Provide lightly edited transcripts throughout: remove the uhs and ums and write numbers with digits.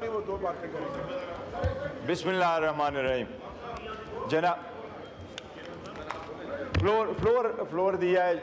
अपनी वो दो बातें करेंगे। बिस्मिल्लाहिर्रहमानिर्रहीम। जनाब फ्लोर दिया है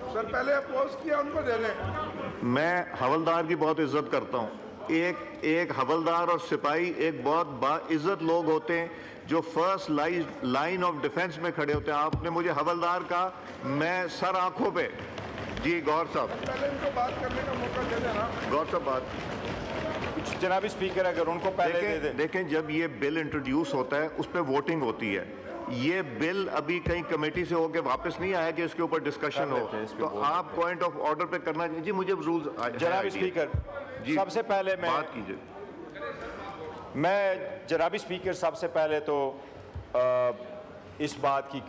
सर, पहले अपोज किया, उनको दे दें। मैं हवलदार की बहुत इज्जत करता हूँ। एक हवलदार और सिपाही एक बहुत बाइज्जत लोग होते हैं जो फर्स्ट लाइन ऑफ डिफेंस में खड़े होते हैं। आपने मुझे हवलदार कहा, मैं सर आंखों पे। जी गौर साहब, पहले इनको बात करने का मौका दे देना। गौर साहब बात। जनाब स्पीकर, अगर उनको पहले दे दें। देखें, जब ये बिल इंट्रोड्यूस होता है उस पर वोटिंग होती है। ये बिल अभी कहीं कमेटी से होकर वापस नहीं आया कि इसके ऊपर डिस्कशन हो, तो आप पॉइंट ऑफ ऑर्डर पे करना चाहिए। जी मुझे रूल्स। जनाब स्पीकर, सबसे पहले मैं बात कीजिए। जनाब स्पीकर, सबसे पहले तो इस बात की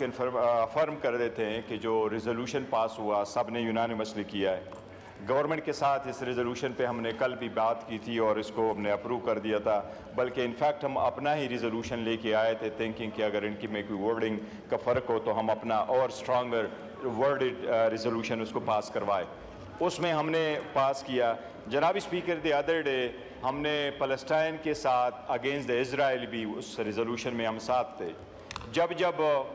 फर्म कर देते हैं कि जो रिजोल्यूशन पास हुआ सब ने यूनानिमसली किया है। गवर्नमेंट के साथ इस रिजोल्यूशन पे हमने कल भी बात की थी और इसको हमने अप्रूव कर दिया था। बल्कि इनफैक्ट हम अपना ही रिजोल्यूशन लेके आए थे, थिंकिंग कि अगर इनकी में कोई वर्डिंग का फ़र्क हो तो हम अपना और स्ट्रॉन्गर वर्डेड रिजोल्यूशन उसको पास करवाए। उसमें हमने पास किया। जनाब स्पीकर, द अदर डे हमने फ़लस्तीन के साथ अगेंस्ट द इज़राइल भी उस रिजोल्यूशन में हम साथ थे। जब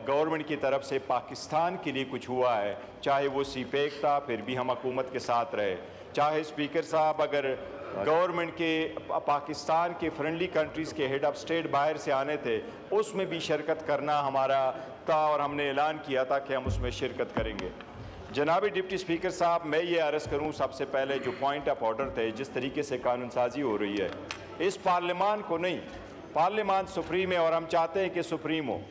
गवर्नमेंट की तरफ से पाकिस्तान के लिए कुछ हुआ है, चाहे वो सीपेक था, फिर भी हम हुकूमत के साथ रहे। चाहे स्पीकर साहब अगर गवर्नमेंट के पाकिस्तान के फ्रेंडली कंट्रीज़ के हेड ऑफ स्टेट बाहर से आने थे, उसमें भी शिरकत करना हमारा था और हमने ऐलान किया था कि हम उसमें शिरकत करेंगे। जनाब डिप्टी स्पीकर साहब, मैं ये अर्ज़ करूँ, सबसे पहले जो पॉइंट ऑफ ऑर्डर थे, जिस तरीके से कानून साजी हो रही है, इस पार्लियामान को नहीं, पार्लियामान सुप्रीम है और हम चाहते हैं कि सुप्रीम हो।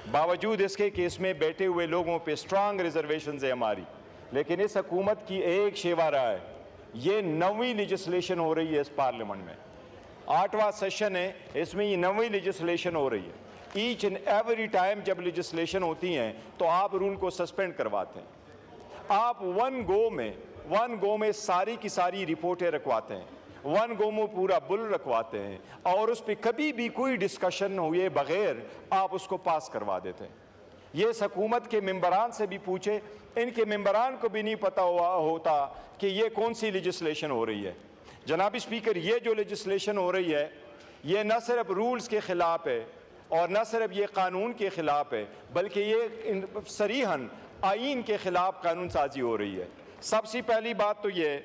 बावजूद इसके कि इसमें बैठे हुए लोगों पे स्ट्रांग रिजर्वेशन है हमारी, लेकिन इस हुकूमत की एक शेवारा है, ये 9वीं लेजिस्लेशन हो रही है इस पार्लियामेंट में। 8वां सेशन है, इसमें ये 9वीं लेजिस्लेशन हो रही है। ईच एंड एवरी टाइम जब लेजिस्लेशन होती हैं तो आप रूल को सस्पेंड करवाते हैं। आप वन गो में सारी की सारी रिपोर्टें रखवाते हैं, वन गो में पूरा बुल रखवाते हैं और उस पर कभी भी कोई डिस्कशन हुए बगैर आप उसको पास करवा देते हैं। ये इस हुकूमत के मेंबरान से भी पूछे, इनके मेंबरान को भी नहीं पता होता कि ये कौन सी लेजिस्लेशन हो रही है। जनाब स्पीकर, ये जो लेजिस्लेशन हो रही है ये न सिर्फ रूल्स के ख़िलाफ़ है और न सिर्फ ये कानून के ख़िलाफ़ है, बल्कि ये सरीहन आईन के ख़िलाफ़ कानून साजी हो रही है। सबसे पहली बात तो ये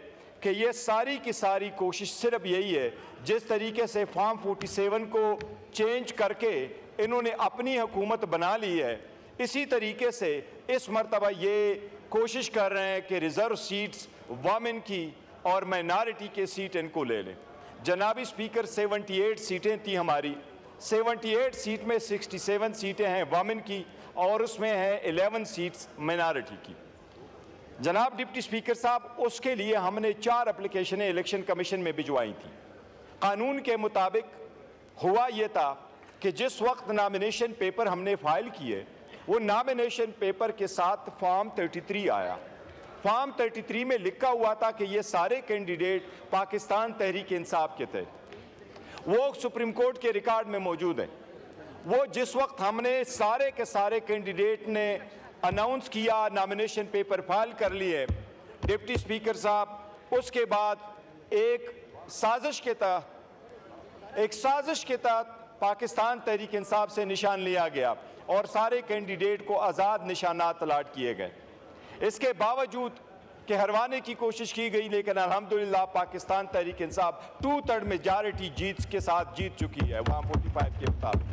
कि ये सारी की सारी कोशिश सिर्फ यही है, जिस तरीके से फॉर्म 47 को चेंज करके इन्होंने अपनी हुकूमत बना ली है, इसी तरीके से इस मरतबा ये कोशिश कर रहे हैं कि रिज़र्व सीट्स वमेन की और माइनॉरिटी के सीट इनको ले लें। जनाब स्पीकर, 78 सीटें थी हमारी, 78 सीट में 67 सीटें हैं वमेन की और उसमें हैं 11 सीट्स माइनॉरिटी की। जनाब डिप्टी स्पीकर साहब, उसके लिए हमने 4 एप्लीकेशनें इलेक्शन कमीशन में भिजवाई थी। कानून के मुताबिक हुआ ये था कि जिस वक्त नॉमिनेशन पेपर हमने फाइल किए, वो नॉमिनेशन पेपर के साथ फॉर्म 33 आया। फॉर्म 33 में लिखा हुआ था कि ये सारे कैंडिडेट पाकिस्तान तहरीक इंसाफ के थे। वो सुप्रीम कोर्ट के रिकॉर्ड में मौजूद है। वो जिस वक्त हमने सारे के सारे कैंडिडेट ने अनाउंस किया, नॉमिनेशन पेपर फाइल कर लिए, डिप्टी स्पीकर साहब, उसके बाद एक साजिश के तहत पाकिस्तान तहरीक इंसाफ से निशान लिया गया और सारे कैंडिडेट को आज़ाद निशानात अलाट किए गए। इसके बावजूद कि हरवाने की कोशिश की गई, लेकिन अल्हम्दुलिल्लाह पाकिस्तान तहरीक इंसाफ 2/3 मेजॉरिटी के साथ जीत चुकी है 145 के मुताबिक।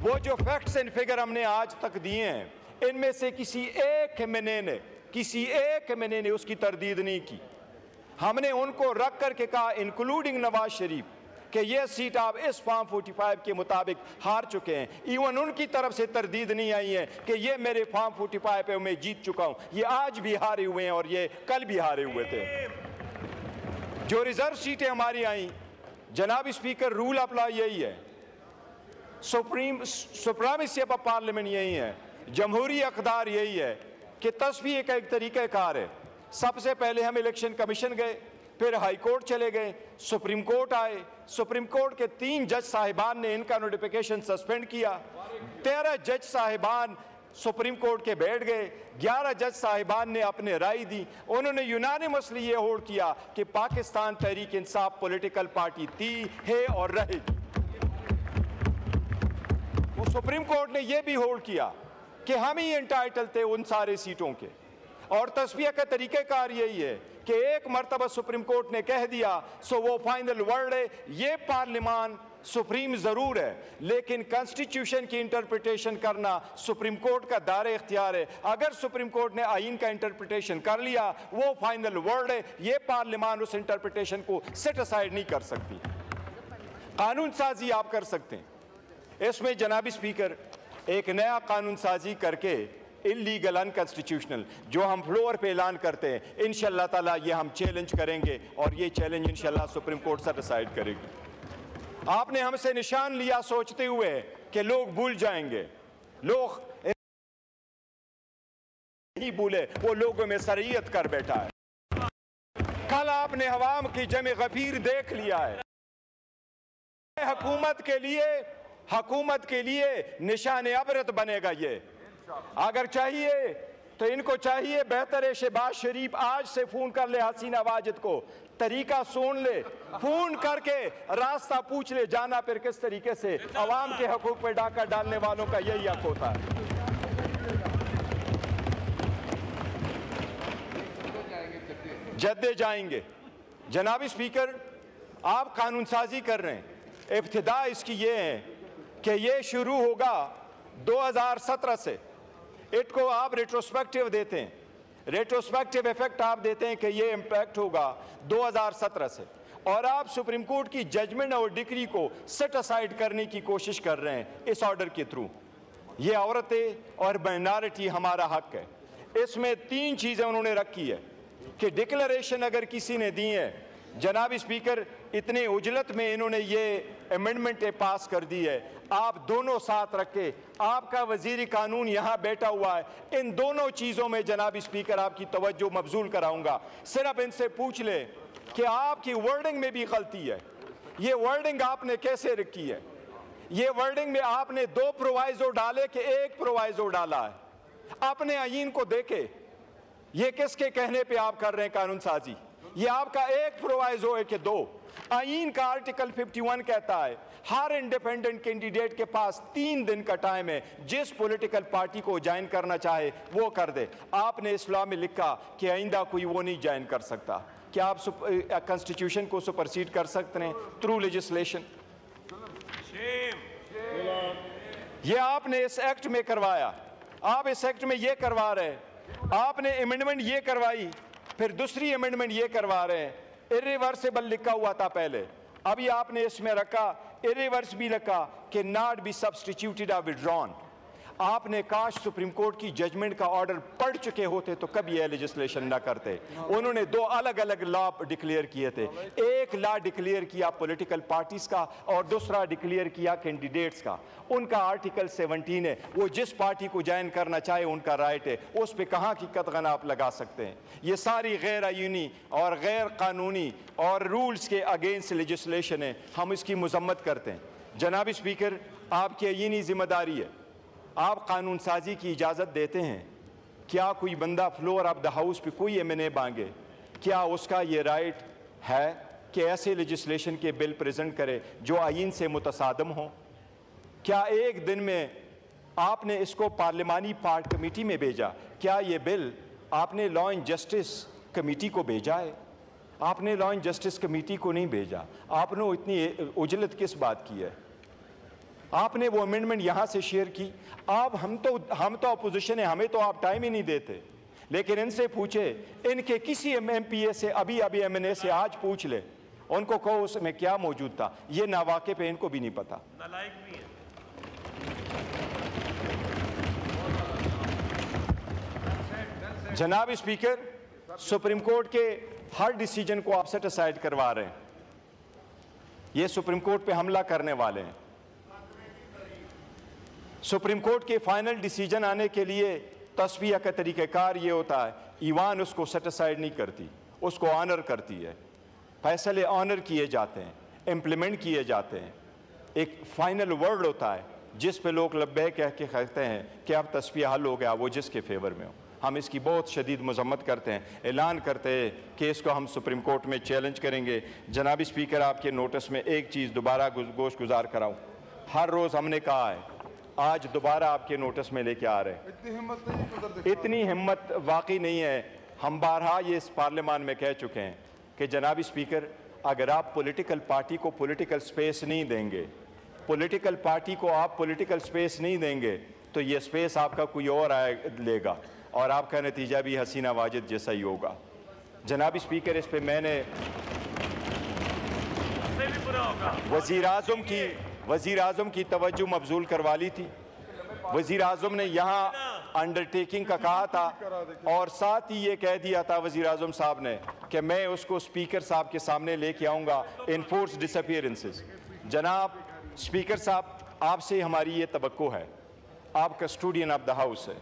वो जो फैक्ट्स एंड फिगर हमने आज तक दिए हैं, इनमें से किसी एक एमएनए ने उसकी तरदीद नहीं की। हमने उनको रख करके कहा, इंक्लूडिंग नवाज शरीफ, कि ये सीट आप इस फॉर्म 45 के मुताबिक हार चुके हैं। इवन उनकी तरफ से तरदीद नहीं आई है कि ये मेरे फॉर्म 45 पे मैं जीत चुका हूं। ये आज भी हारे हुए हैं और ये कल भी हारे हुए थे। जो रिजर्व सीटें हमारी आई, जनाब स्पीकर, रूल अप्लाई यही है, सुप्रीमेसी ऑफ पार्लियामेंट यही है, जमहूरी अक़दार यही है कि तस्वीर का एक तरीक़ाकार है। सबसे पहले हम इलेक्शन कमीशन गए, फिर हाई कोर्ट चले गए, सुप्रीम कोर्ट आए, सुप्रीम कोर्ट के 3 जज साहिबान ने इनका नोटिफिकेशन सस्पेंड किया। 13 जज साहिबान सुप्रीम कोर्ट के बैठ गए। 11 जज साहिबान ने अपने राय दी। उन्होंने यूनानिमसली ये होल्ड किया कि पाकिस्तान तहरीक इंसाफ पॉलिटिकल पार्टी थी, है और रहेगी। वो सुप्रीम कोर्ट ने यह भी होल्ड किया कि हम ही एंटाइटल थे उन सारे सीटों के। और तस्वीर का तरीक़ेकार यही है कि एक मरतबा सुप्रीम कोर्ट ने कह दिया सो वो फाइनल वर्ड है। ये पार्लिमान सुप्रीम ज़रूर है, लेकिन कॉन्स्टिट्यूशन की इंटरप्रिटेशन करना सुप्रीम कोर्ट का दायरा इख्तियार है। अगर सुप्रीम कोर्ट ने आइन का इंटरप्रिटेशन कर लिया, वो फाइनल वर्ड है। ये पार्लिमान उस इंटरप्रिटेशन को सेट असाइड नहीं कर सकती। कानून साजी आप कर सकते हैं। इसमें जनाबी स्पीकर एक नया कानून साजी करके इलीगल अनकॉन्स्टिट्यूशनल जो हम फ्लोर पे ऐलान करते हैं, इंशाअल्लाह ताला ये हम चैलेंज करेंगे और ये चैलेंज इंशाअल्लाह सुप्रीम कोर्ट से डिसाइड करेगी। आपने हमसे निशान लिया सोचते हुए कि लोग भूल जाएंगे। लोग नहीं भूले, वो लोगों में शरीयत कर बैठा है। कल आपने हवाम की जमे गफीर देख लिया है। हुकूमत के लिए निशान अबरत बनेगा। ये अगर चाहिए तो इनको चाहिए बेहतर है शहबाज शरीफ आज से फोन कर ले हसीना वाजिद को, तरीका सुन ले, फोन करके रास्ता पूछ ले जाना फिर किस तरीके से। अवाम के हकूक पे डाका डालने वालों का यही हक होता है। जद्दे जाएंगे। जनाबी स्पीकर, आप कानून साजी कर रहे हैं। इब्तिदा इसकी ये है कि ये शुरू होगा 2017 से। इसको आप रेट्रोस्पेक्टिव देते हैं, रेट्रोस्पेक्टिव इफेक्ट आप देते हैं कि ये इम्पैक्ट होगा 2017 से, और आप सुप्रीम कोर्ट की जजमेंट और डिक्री को सेट असाइड करने की कोशिश कर रहे हैं इस ऑर्डर के थ्रू। ये औरतें और माइनॉरिटी हमारा हक है। इसमें 3 चीज़ें उन्होंने रखी है कि डिक्लेरेशन अगर किसी ने दी है, जनाबी स्पीकर इतने उजलत में इन्होंने ये अमेंडमेंट पास कर दी है, आप दोनों साथ रखे, आपका वजीर कानून यहाँ बैठा हुआ है, इन दोनों चीज़ों में जनाबी स्पीकर आपकी तवज्जो मबजूल कराऊंगा। सिर्फ इनसे पूछ ले कि आपकी वर्डिंग में भी गलती है। ये वर्डिंग आपने कैसे रखी है? ये वर्डिंग में आपने 2 प्रोवाइजो डाले कि 1 प्रोवाइजो डाला है। अपने आईन को देखे, ये किसके कहने पे आप कर रहे हैं कानून साजी? ये आपका 1 प्रोवाइजो है कि 2? आईन का आर्टिकल 51 कहता है हर इंडिपेंडेंट कैंडिडेट के पास 3 दिन का टाइम है, जिस पॉलिटिकल पार्टी को ज्वाइन करना चाहे वो कर दे। आपने इस्लाम में लिखा कि आइंदा कोई वो नहीं ज्वाइन कर सकता। क्या आप कॉन्स्टिट्यूशन को सुपरसीड कर सकते हैं थ्रू लेजिस्लेशन? ये आपने इस एक्ट में करवाया। आप इस एक्ट में ये करवा रहे हैं, आपने अमेंडमेंट ये करवाई, फिर दूसरी अमेंडमेंट ये करवा रहे हैं। इरिवर्सिबल लिखा हुआ था पहले, अभी आपने इसमें रखा इरिवर्स भी रखा कि नॉट बी सब्सटीट्यूटेड और विड्रॉन। आपने काश सुप्रीम कोर्ट की जजमेंट का ऑर्डर पढ़ चुके होते तो कभी यह लेजिस्लेशन ना करते। उन्होंने 2 अलग अलग लॉ डिक्लेयर किए थे। एक लॉ डिक्लेयर किया पॉलिटिकल पार्टीज का और दूसरा डिक्लेयर किया कैंडिडेट्स का। उनका आर्टिकल 17 है, वो जिस पार्टी को ज्वाइन करना चाहे उनका राइट है, उस पर कहाँ की कतगन आप लगा सकते हैं। ये सारी गैर आईनी और गैर कानूनी और रूल्स के अगेंस्ट लेजिस्लेशन है, हम इसकी मजम्मत करते हैं। जनाब स्पीकर, आपकी आईनी जिम्मेदारी है, आप कानून साजी की इजाज़त देते हैं। क्या कोई बंदा फ्लोर ऑफ द हाउस पे कोई M&A मांगे, क्या उसका ये राइट है कि ऐसे लेजिस्लेशन के बिल प्रेजेंट करे जो आईन से मुतसादम हो? क्या एक दिन में आपने इसको पार्लिमानी पार्ट कमेटी में भेजा? क्या ये बिल आपने लॉ एंड जस्टिस कमेटी को भेजा है? आपने लॉ एंड जस्टिस कमेटी को नहीं भेजा। आपने इतनी उजलत किस बात की है? आपने वो अमेंडमेंट यहाँ से शेयर की। आप हम तो अपोजिशन है, हमें तो आप टाइम ही नहीं देते। लेकिन इनसे पूछे, इनके किसी MPA से अभी M&A से आज पूछ ले, उनको कहो उसमें क्या मौजूद था। ये नावाके पे इनको भी नहीं पता। जनाब स्पीकर, सुप्रीम कोर्ट के हर डिसीजन को आप सेट असाइड करवा रहे हैं। ये सुप्रीम कोर्ट पे हमला करने वाले हैं। सुप्रीम कोर्ट के फाइनल डिसीजन आने के लिए तस्वीर का तरीक़ाकार ये होता है, ईवान उसको सेट असाइड नहीं करती, उसको ऑनर करती है। फैसले ऑनर किए जाते हैं, इम्प्लीमेंट किए जाते हैं। एक फाइनल वर्ड होता है जिस पे लोग लब्बैक कह के कहते हैं कि अब तस्वीर हल हो गया, वो जिसके फेवर में हो। हम इसकी बहुत शदीद मजम्मत करते हैं, ऐलान करते हैं कि इसको हम सुप्रीम कोर्ट में चैलेंज करेंगे। जनाब स्पीकर, आपके नोटिस में एक चीज़ दोबारा गोश गुजार कराऊँ। हर रोज़ हमने कहा है, आज दोबारा आपके नोटिस में लेके आ रहे हैं। इतनी हिम्मत वाकई नहीं है। हम बारहा ये इस पार्लियामान में कह चुके हैं कि जनाब स्पीकर, अगर आप पॉलिटिकल पार्टी को पॉलिटिकल स्पेस नहीं देंगे, पॉलिटिकल पार्टी को आप पॉलिटिकल स्पेस नहीं देंगे, तो ये स्पेस आपका कोई और लेगा और आपका नतीजा भी हसीना वाजिद जैसा ही होगा। जनाब स्पीकर, इस पे मैंने वज़ीर आज़म की तवज्जो मबजूल करवा ली थी। वज़ीर आज़म ने यहाँ अंडरटेकिंग का कहा था और साथ ही ये कह दिया था वज़ीर आज़म साहब ने कि मैं उसको स्पीकर साहब के सामने लेके आऊँगा, इनफोर्स डिसअपीयरेंसेस। जनाब स्पीकर साहब, आपसे हमारी ये तवक्को है, आप कस्टोडियन ऑफ द हाउस है,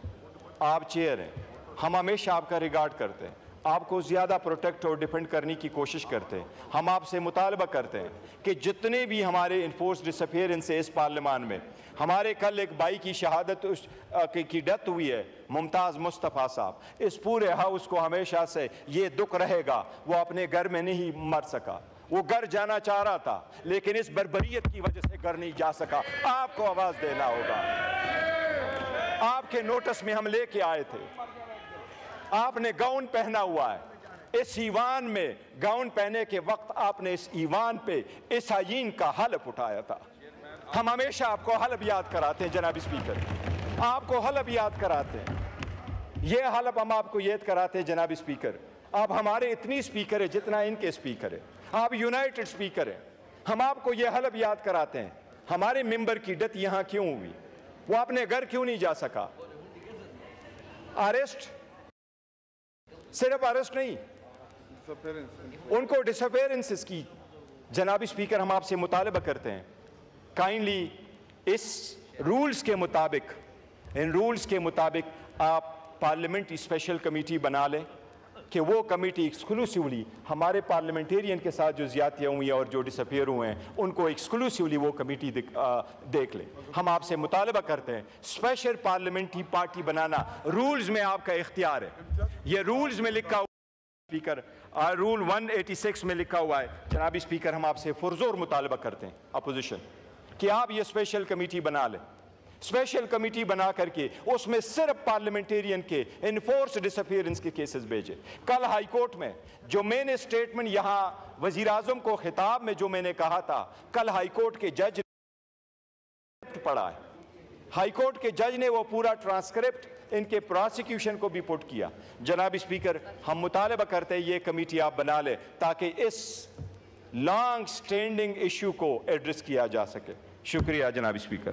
आप चेयर हैं, हम हमेशा आपका रिगार्ड करते हैं, आपको ज़्यादा प्रोटेक्ट और डिफेंड करने की कोशिश करते हैं। हम आपसे मुतालबा करते हैं कि जितने भी हमारे इन्फोर्स डिसअपीयरेंस है इस पार्लियामान में, हमारे कल एक भाई की शहादत की डेथ हुई है, मुमताज़ मुस्तफ़ा साहब, इस पूरे हाउस को हमेशा से ये दुख रहेगा, वो अपने घर में नहीं मर सका, वो घर जाना चाह रहा था लेकिन इस बर्बरियत की वजह से घर नहीं जा सका। आपको आवाज़ देना होगा। आपके नोटिस में हम लेके आए थे, आपने गाउन पहना हुआ है, इस ईवान में गाउन पहने के वक्त आपने इस ईवान पे इस आईन का हलफ उठाया था। हम हमेशा आपको हलफ याद कराते हैं जनाब स्पीकर, आपको हलफ याद कराते हैं। ये हलफ हम आपको याद कराते हैं जनाब स्पीकर। आप हमारे इतनी स्पीकर है जितना इनके स्पीकर है, आप यूनाइटेड स्पीकर हैं। हम आपको ये हलफ याद कराते हैं, हमारे मेंबर की डेथ यहाँ क्यों हुई, वो अपने घर क्यों नहीं जा सका। अरेस्ट, सिर्फ अरेस्ट नहीं, उनको डिसअपीयरेंसेस की। जनाब स्पीकर, हम आपसे मुतालबा करते हैं, काइंडली इस रूल्स के मुताबिक, इन रूल्स के मुताबिक आप पार्लियामेंट्री स्पेशल कमेटी बना लें कि वो कमेटी एक्सक्लूसिवली हमारे पार्लियामेंटेरियन के साथ जो ज़्यादतियाँ हुई हैं और जो डिसअपीयर हुए हैं उनको एक्सक्लूसिवली वो कमेटी देख ले। हम आपसे मुतालबा करते हैं, स्पेशल पार्लियामेंट्री पार्टी बनाना रूल्स में आपका इख्तियार है। ये रूल्स में लिखा हुआ स्पीकर, रूल 186 में लिखा हुआ है। जनाब स्पीकर, हम आपसे पुरजोर मुतालबा करते हैं अपोजिशन कि आप ये स्पेशल कमेटी बना लें। स्पेशल कमेटी बना करके उसमें सिर्फ पार्लियामेंटेरियन के इनफोर्स डिसअपीयरेंस के केसेस भेजे। कल हाई कोर्ट में जो मैंने स्टेटमेंट यहाँ वजीर आजम को खिताब में जो मैंने कहा था, कल हाई कोर्ट के जज ने पढ़ा है, हाई कोर्ट के जज ने वो पूरा ट्रांसक्रिप्ट इनके प्रोसिक्यूशन को भी पुट किया। जनाब स्पीकर, हम मुतालबा करते हैं ये कमेटी आप बना ले ताकि इस लॉन्ग स्टैंडिंग इशू को एड्रेस किया जा सके। शुक्रिया जनाब स्पीकर।